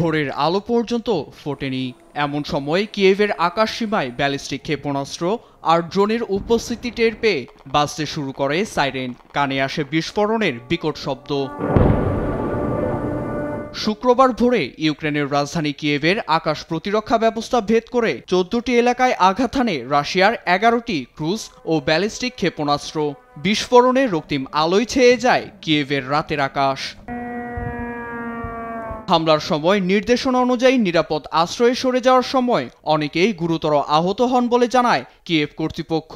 ভোরের আলো পর্যন্ত ফোটেনি। এমন সময় কিয়েভের আকাশসীমায় ব্যালিস্টিক ক্ষেপণাস্ত্র আর ড্রোনের উপস্থিতি টের পেয়ে বাজতে শুরু করে সাইরেন। কানে আসে বিস্ফোরণের বিকট শব্দ। শুক্রবার ভোরে ইউক্রেনের রাজধানী কিয়েভের আকাশ প্রতিরক্ষা ব্যবস্থা ভেদ করে 14টি এলাকায় আঘাত হানে রাশিয়ার 11টি ক্রুজ ও ব্যালিস্টিক ক্ষেপণাস্ত্র। বিস্ফোরণে রক্তিম আলোয় ছেয়ে যায় কিয়েভের রাতের আকাশ। হামলার সময় নির্দেশনা অনুযায়ী নিরাপদ আশ্রয়ে সরে যাওয়ার সময় অনেকেই গুরুতর আহত হন বলে জানায় কিয়েভ কর্তৃপক্ষ।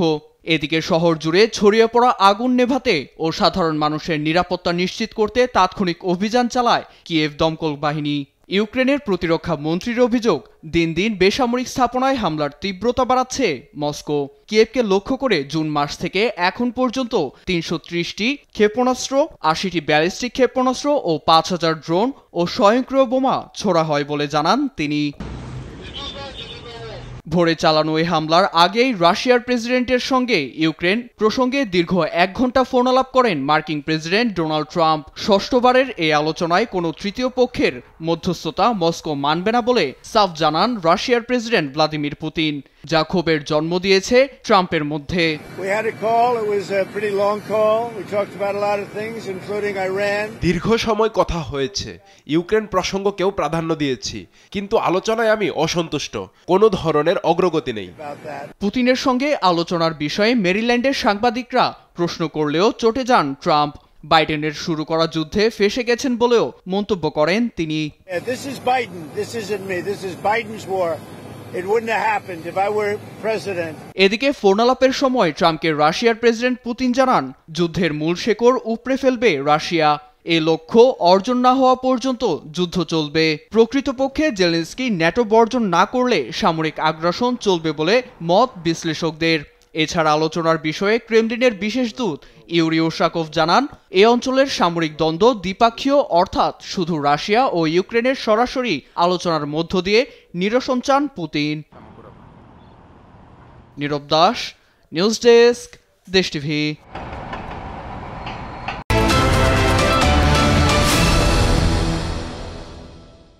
এদিকে শহর জুড়ে ছড়িয়ে পড়া আগুন নেভাতে ও সাধারণ মানুষের নিরাপত্তা নিশ্চিত করতে তাৎক্ষণিক অভিযান চালায় কিয়েভ দমকল বাহিনী। ইউক্রেনের প্রতিরক্ষা মন্ত্রীর অভিযোগ, দিন দিন বেসামরিক স্থাপনায় হামলার তীব্রতা বাড়াচ্ছে মস্কো। কিয়েভকে লক্ষ্য করে জুন মাস থেকে এখন পর্যন্ত 330টি ক্ষেপণাস্ত্র, 80টি ব্যালিস্টিক ক্ষেপণাস্ত্র ও 5000 ড্রোন ও স্বয়ংক্রিয় বোমা ছোড়া হয় বলে জানান তিনি। ভোরে চালানো এই হামলার আগেই রাশিয়ার প্রেসিডেন্টের সঙ্গে ইউক্রেন প্রসঙ্গে দীর্ঘ 1 ঘণ্টা ফোনালাপ করেন মার্কিন প্রেসিডেন্ট ডোনাল্ড ট্রাম্প। ষষ্ঠবারের এই আলোচনায় কোনো তৃতীয় পক্ষের মধ্যস্থতা মস্কো মানবে না বলে সাফ জানান রাশিয়ার প্রেসিডেন্ট ভ্লাদিমির পুতিন, যা ক্ষোভের জন্ম দিয়েছে ট্রাম্পের মধ্যে। দীর্ঘ সময় কথা হয়েছে, ইউক্রেন প্রসঙ্গকেও প্রাধান্য দিয়েছি, কিন্তু আলোচনায় আমি অসন্তুষ্ট, কোনো ধরনের অগ্রগতি নেই। পুতিনের সঙ্গে আলোচনার বিষয়ে মেরিল্যান্ডের সাংবাদিকরা প্রশ্ন করলেও চটে যান ট্রাম্প। বাইডেনের শুরু করা যুদ্ধে ফেঁসে গেছেন বলেও মন্তব্য করেন তিনি। এদিকে ফোনালাপের সময় ট্রাম্পকে রাশিয়ার প্রেসিডেন্ট পুতিন জানান, যুদ্ধের মূল শেকড় উপড়ে ফেলবে রাশিয়া। এই লক্ষ্য অর্জন না হওয়া পর্যন্ত যুদ্ধ চলবে। প্রকৃতপক্ষে জেলেনস্কি ন্যাটো বর্জন না করলে সামরিক আগ্রাসন চলবে বলে মত বিশ্লেষকদের। এছাড়া আলোচনার বিষয়ে ক্রেমলিনের বিশেষ দূত ইউরি উশাকোভ জানান, এ অঞ্চলের সামরিক দ্বন্দ্ব দ্বিপাক্ষীয়, অর্থাৎ শুধু রাশিয়া ও ইউক্রেনের সরাসরি আলোচনার মধ্য দিয়ে নিরসন চান পুতিন। নীরব দাস, নিউজ ডেস্ক, দেশ টিভি।